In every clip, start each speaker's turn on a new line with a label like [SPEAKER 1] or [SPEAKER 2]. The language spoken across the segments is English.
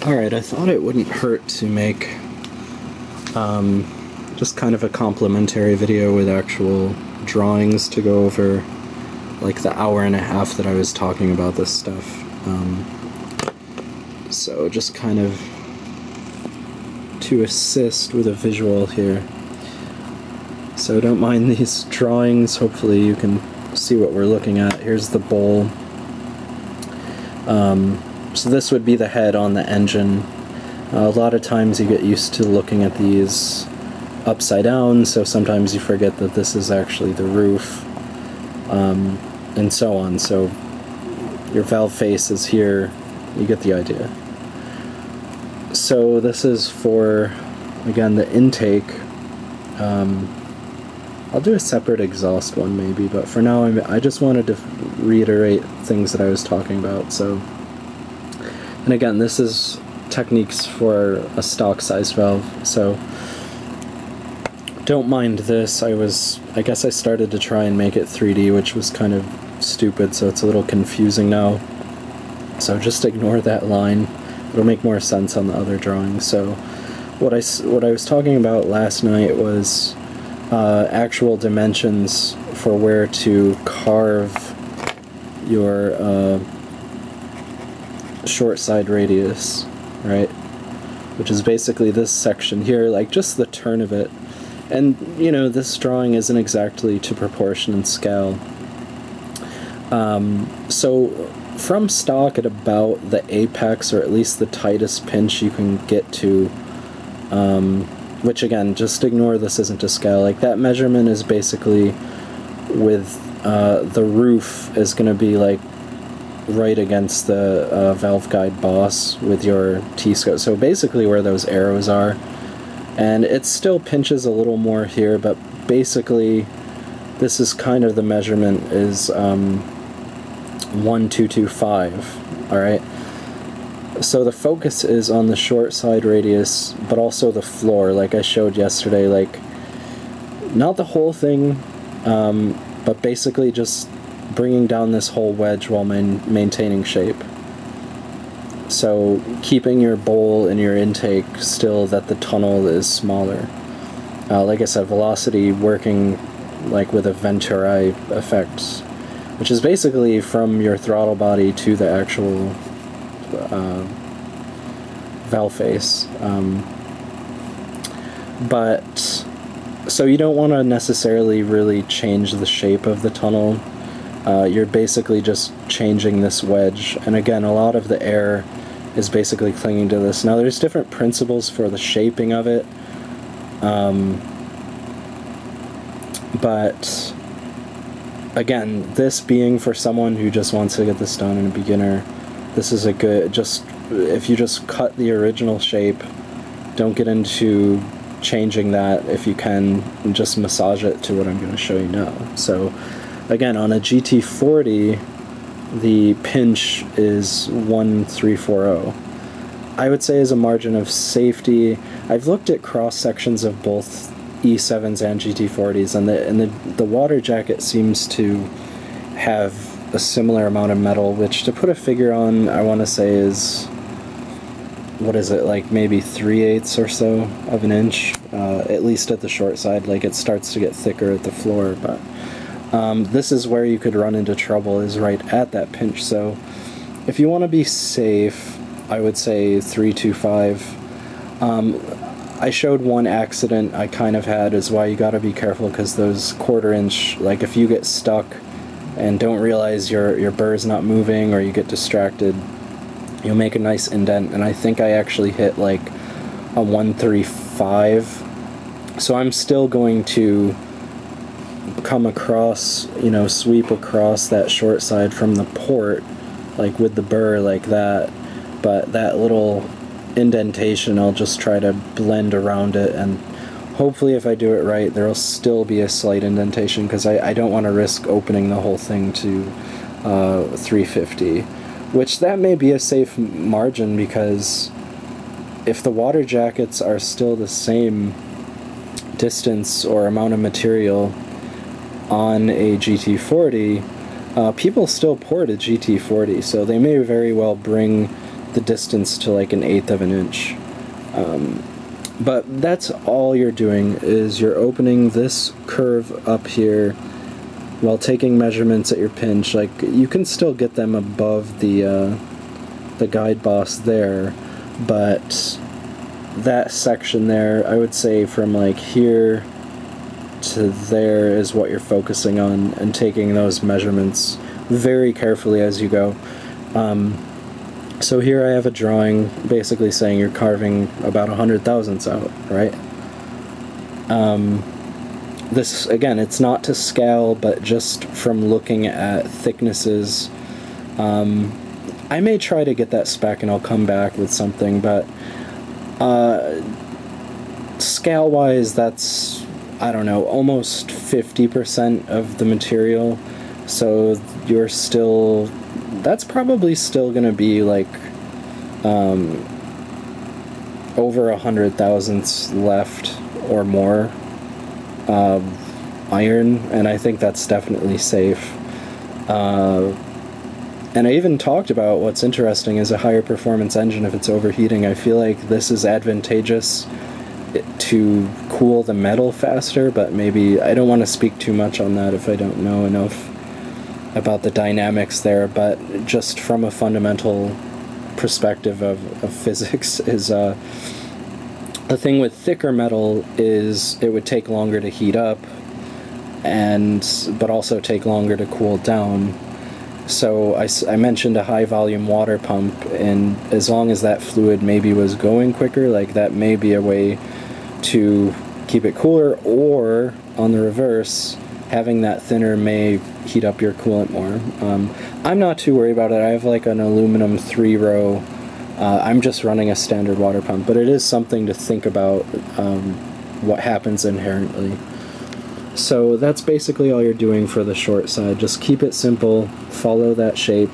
[SPEAKER 1] Alright, I thought it wouldn't hurt to make just kind of a complimentary video with actual drawings to go over like the hour and a half that I was talking about this stuff. So just kind of to assist with a visual here. So don't mind these drawings, hopefully you can see what we're looking at. Here's the bowl. So this would be the head on the engine. A lot of times you get used to looking at these upside down, so sometimes you forget that this is actually the roof, and so on. So your valve face is here, you get the idea. So this is for, again, the intake. I'll do a separate exhaust one maybe, but for now I just wanted to reiterate things that I was talking about. So, and again, this is techniques for a stock size valve, so don't mind this. I guess I started to try and make it 3D, which was kind of stupid, so it's a little confusing now. So just ignore that line. It'll make more sense on the other drawing. So what I was talking about last night was actual dimensions for where to carve your short side radius, right? Which is basically this section here, like just the turn of it. And, you know, this drawing isn't exactly to proportion and scale. So from stock at about the apex, or at least the tightest pinch you can get to, which again, just ignore this isn't to scale. Like that measurement is basically with the roof is going to be like right against the valve guide boss with your T-scope. So basically where those arrows are. And it still pinches a little more here, but basically this is kind of the measurement is 1225, alright? So the focus is on the short side radius, but also the floor, like I showed yesterday, like not the whole thing, but basically just bringing down this whole wedge while maintaining shape. So keeping your bowl and your intake still that the tunnel is smaller. Like I said, velocity working like with a venturi effect, which is basically from your throttle body to the actual valve face. But so you don't want to necessarily really change the shape of the tunnel. You're basically just changing this wedge, and again, a lot of the air is basically clinging to this. Now there's different principles for the shaping of it, but again, this being for someone who just wants to get this done and a beginner, this is a good, just if you just cut the original shape, don't get into changing that if you can, and just massage it to what I'm going to show you now. So again, on a GT40, the pinch is 1340. I would say as a margin of safety, I've looked at cross sections of both E7s and GT40s, and the water jacket seems to have a similar amount of metal, which to put a figure on, I want to say is, what is it, like maybe 3/8 or so of an inch, at least at the short side. Like it starts to get thicker at the floor, but this is where you could run into trouble, is right at that pinch. So if you want to be safe, I would say 325. I showed one accident I kind of had, is why you got to be careful, because those 1/4 inch, like if you get stuck and don't realize your burr's not moving, or you get distracted, you'll make a nice indent. And I think I actually hit like a 135. So I'm still going to come across, you know, sweep across that short side from the port, like with the burr like that, but that little indentation I'll just try to blend around it, and hopefully if I do it right there'll still be a slight indentation, because I don't want to risk opening the whole thing to 350, which that may be a safe margin, because if the water jackets are still the same distance or amount of material on a GT40, people still port a GT40, so they may very well bring the distance to like 1/8 of an inch. But that's all you're doing, is you're opening this curve up here while taking measurements at your pinch. Like, you can still get them above the guide boss there, but that section there, I would say from like here to there is what you're focusing on, and taking those measurements very carefully as you go. So here I have a drawing basically saying you're carving about 100 thousandths out, right? This, again, it's not to scale, but just from looking at thicknesses. I may try to get that spec and I'll come back with something, but scale-wise, that's, I don't know, almost 50% of the material. So you're still, that's probably still going to be like over 100 thousandths left or more iron, and I think that's definitely safe. And I even talked about what's interesting is a higher performance engine if it's overheating. I feel like this is advantageous to cool the metal faster, but maybe I don't want to speak too much on that if I don't know enough about the dynamics there, but just from a fundamental perspective of physics is the thing with thicker metal is it would take longer to heat up, but also take longer to cool down. So I mentioned a high volume water pump, and as long as that fluid maybe was going quicker, like that may be a way to keep it cooler, or on the reverse, having that thinner may heat up your coolant more. I'm not too worried about it. I have like an aluminum 3-row. I'm just running a standard water pump, but it is something to think about what happens inherently. So that's basically all you're doing for the short side. Just keep it simple, follow that shape,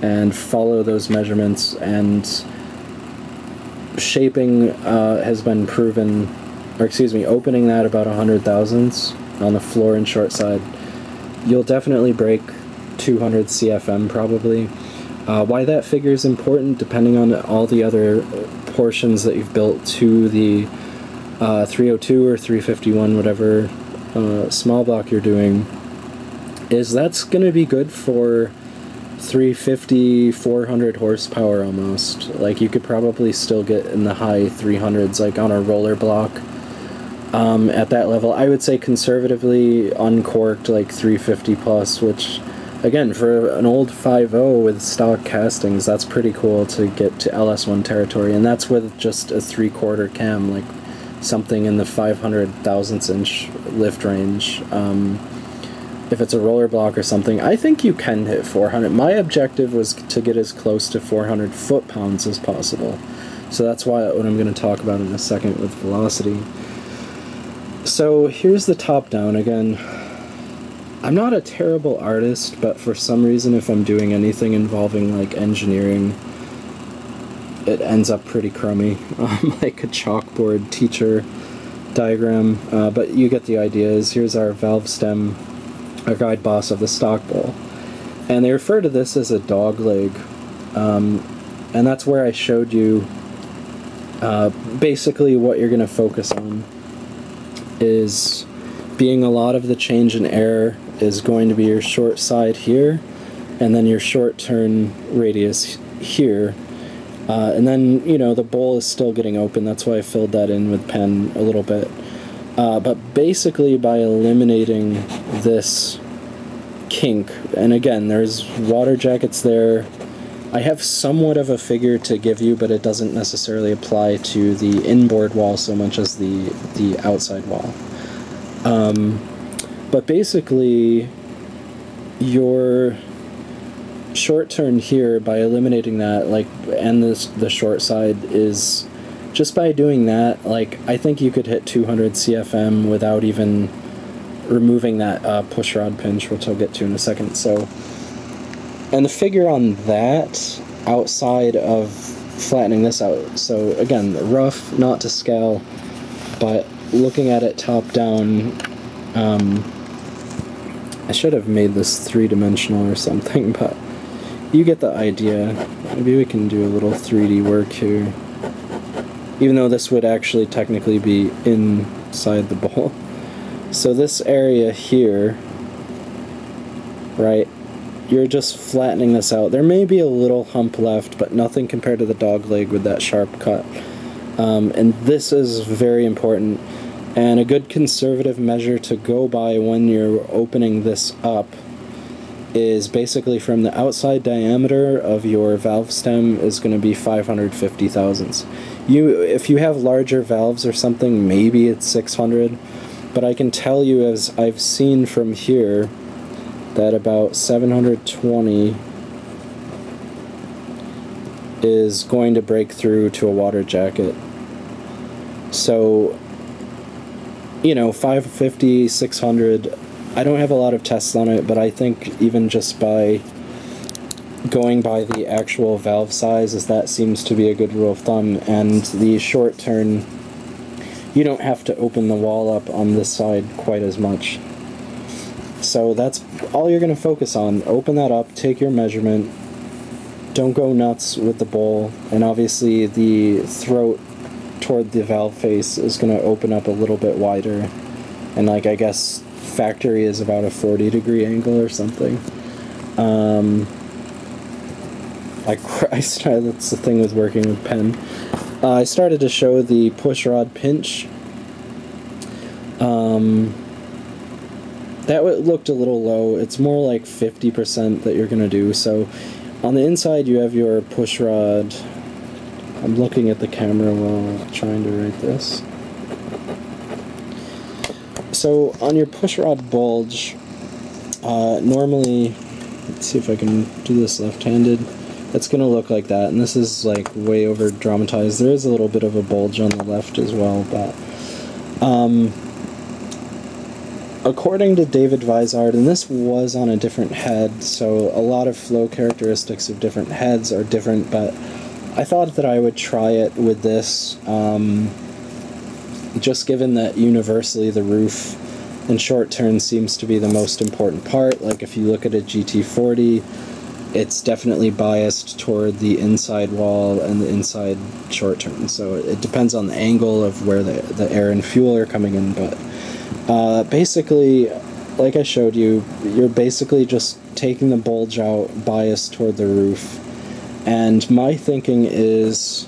[SPEAKER 1] and follow those measurements. And shaping has been proven, or excuse me, opening that about 100 thousandths on the floor and short side, you'll definitely break 200 CFM probably. Why that figure is important, depending on all the other portions that you've built to the 302 or 351, whatever small block you're doing, is that's going to be good for 350, 400 horsepower almost. Like, you could probably still get in the high 300s, like on a roller block. At that level, I would say conservatively uncorked like 350 plus, which again, for an old 5.0 with stock castings, that's pretty cool to get to LS1 territory, and that's with just a 3/4 cam, like something in the 500 thousandths inch lift range. If it's a roller block or something, I think you can hit 400. My objective was to get as close to 400 foot-pounds as possible. So that's what I'm going to talk about in a second with velocity. So here's the top-down again. I'm not a terrible artist, but for some reason if I'm doing anything involving like engineering, it ends up pretty crummy. Like a chalkboard teacher diagram, but you get the idea. Here's our valve stem, our guide boss of the stock bowl. And they refer to this as a dog leg. And that's where I showed you basically what you're going to focus on is being a lot of the change in air is going to be your short side here, and then your short turn radius here. And then, you know, the bowl is still getting open, that's why I filled that in with pen a little bit. But basically by eliminating this kink, and again, there's water jackets there. I have somewhat of a figure to give you, but it doesn't necessarily apply to the inboard wall so much as the outside wall. But basically, your short turn here, by eliminating that, like, and the short side, is just by doing that, like, I think you could hit 200 CFM without even removing that push rod pinch, which I'll get to in a second. So, and the figure on that, outside of flattening this out, so again, rough, not to scale, but looking at it top down, I should have made this 3-dimensional or something, but you get the idea. maybe we can do a little 3D work here. Even though this would actually technically be inside the bowl. So this area here, right, you're just flattening this out. There may be a little hump left, but nothing compared to the dog leg with that sharp cut. And this is very important. And a good conservative measure to go by when you're opening this up is basically from the outside diameter of your valve stem is going to be 550 thousandths. If you have larger valves or something, maybe it's 600, but I can tell you, as I've seen from here, that about 720 is going to break through to a water jacket. So, you know, 550, 600, I don't have a lot of tests on it, but I think even just by going by the actual valve sizes, that seems to be a good rule of thumb. And the short turn, you don't have to open the wall up on this side quite as much. So that's all you're going to focus on. Open that up, take your measurement, don't go nuts with the bowl, and obviously the throat toward the valve face is going to open up a little bit wider, and like I guess factory is about a 40-degree angle or something. That's the thing with working with pen. I started to show the push rod pinch. That looked a little low. It's more like 50% that you're going to do. So on the inside you have your push rod. I'm looking at the camera while trying to write this. So on your push rod bulge, normally, let's see if I can do this left-handed, it's going to look like that, and this is like way over dramatized. There is a little bit of a bulge on the left as well, but according to David Vizard, and this was on a different head, so a lot of flow characteristics of different heads are different, but I thought that I would try it with this, just given that universally the roof and short turn seems to be the most important part. Like if you look at a GT40, it's definitely biased toward the inside wall and the inside short turn, so it depends on the angle of where the air and fuel are coming in, but basically, like I showed you, you're basically just taking the bulge out biased toward the roof, and my thinking is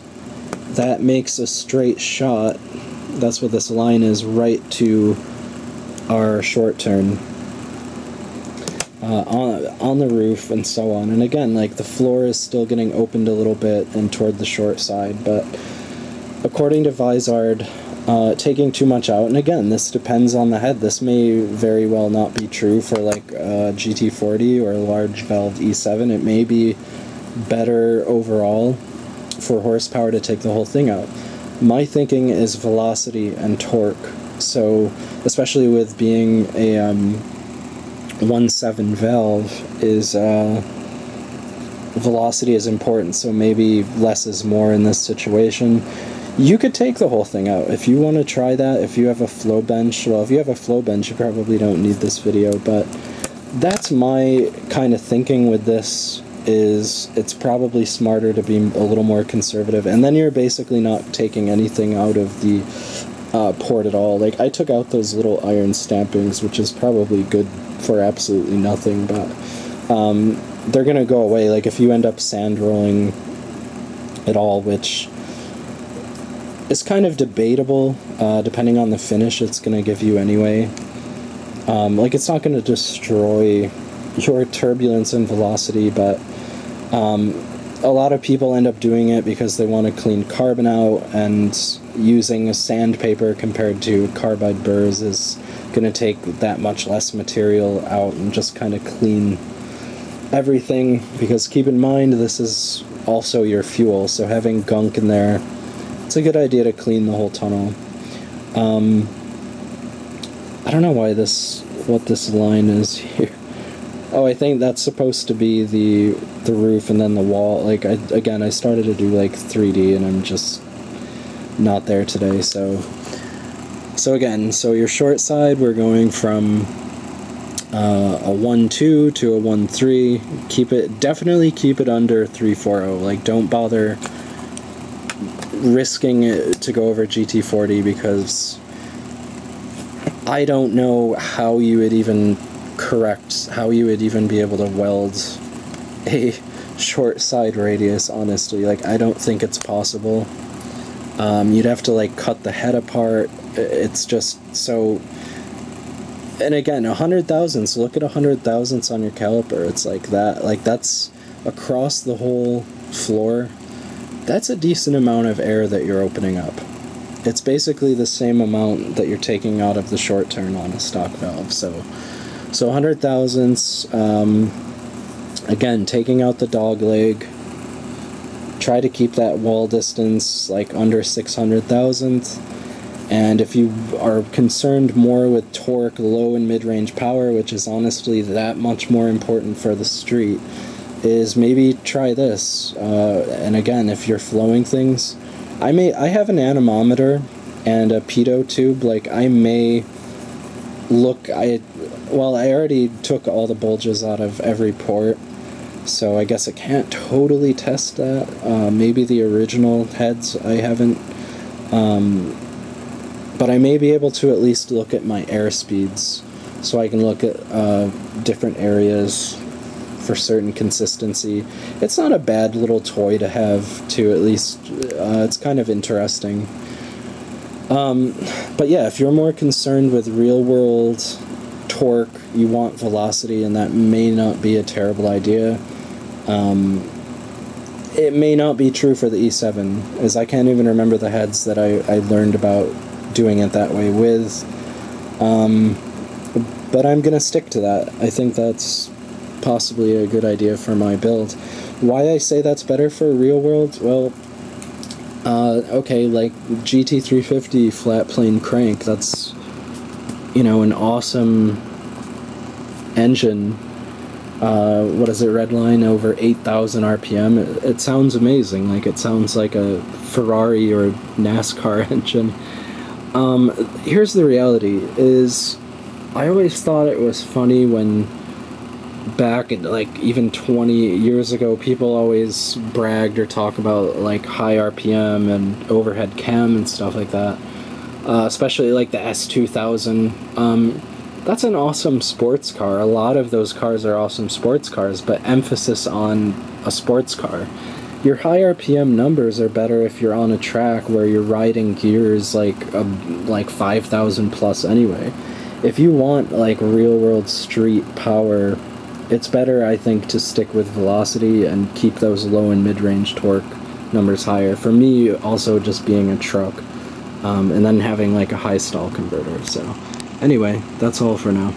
[SPEAKER 1] that makes a straight shot, that's what this line is, right to our short turn. On the roof and so on. And again, like the floor is still getting opened a little bit and toward the short side, but according to Vizard, taking too much out, and again, this depends on the head. This may very well not be true for like a GT40 or a large valve E7. It may be better overall for horsepower to take the whole thing out. My thinking is velocity and torque. So especially with being a 1.7 valve, is velocity is important, so maybe less is more in this situation. You could take the whole thing out if you want to try that. If you have a flow bench, well, if you have a flow bench, you probably don't need this video, but that's my kind of thinking with this. Is it's probably smarter to be a little more conservative, and then you're basically not taking anything out of the port at all. Like I took out those little iron stampings, which is probably good for absolutely nothing, but they're gonna go away. Like if you end up sand rolling at all, which is kind of debatable depending on the finish it's gonna give you anyway. Like it's not gonna destroy your turbulence and velocity, but a lot of people end up doing it because they want to clean carbon out, and using a sandpaper compared to carbide burrs is going to take that much less material out and just kind of clean everything, because keep in mind this is also your fuel, so having gunk in there, it's a good idea to clean the whole tunnel. I don't know why what this line is here. Oh, I think that's supposed to be the roof and then the wall. Like, I started to do like 3D and I'm just not there today, so again, so your short side, we're going from a 1.2 to a 1.3. Definitely keep it under 3.40. Like, don't bother risking it to go over GT40, because I don't know how you would even be able to weld a short side radius, honestly. Like, I don't think it's possible. You'd have to, like, cut the head apart. It's just so... And again, 100 thousandths, look at 100 thousandths on your caliper. It's like that. Like, that's across the whole floor. That's a decent amount of air that you're opening up. It's basically the same amount that you're taking out of the short turn on a stock valve. So 100 thousandths, again, taking out the dog leg. Try to keep that wall distance like under 600 thousandths. And if you are concerned more with torque, low and mid-range power, which is honestly that much more important for the street, is maybe try this. And again, if you're flowing things, I have an anemometer and a pitot tube. Like, I may look, I already took all the bulges out of every port, so I guess I can't totally test that. Maybe the original heads I haven't, but I may be able to at least look at my air speeds, so I can look at different areas for certain consistency. It's not a bad little toy to have, to at least, it's kind of interesting. But yeah, if you're more concerned with real-world torque, you want velocity, and that may not be a terrible idea. It may not be true for the E7, as I can't even remember the heads that I learned about doing it that way with. But I'm gonna stick to that. I think that's possibly a good idea for my build. Why I say that's better for real world? Well, okay, like GT350 flat plane crank, that's, you know, an awesome engine. What is it, redline over 8,000 RPM? It sounds amazing. Like, it sounds like a Ferrari or NASCAR engine. Here's the reality, is I always thought it was funny when back in, like, even 20 years ago, people always bragged or talk about, like, high RPM and overhead cam and stuff like that, especially, like, the S2000. That's an awesome sports car. A lot of those cars are awesome sports cars, but emphasis on a sports car. Your high RPM numbers are better if you're on a track where you're riding gears like 5,000 plus anyway. If you want, like, real-world street power, it's better, I think, to stick with velocity and keep those low and mid-range torque numbers higher. For me, also just being a truck, and then having, like, a high stall converter. So anyway, that's all for now.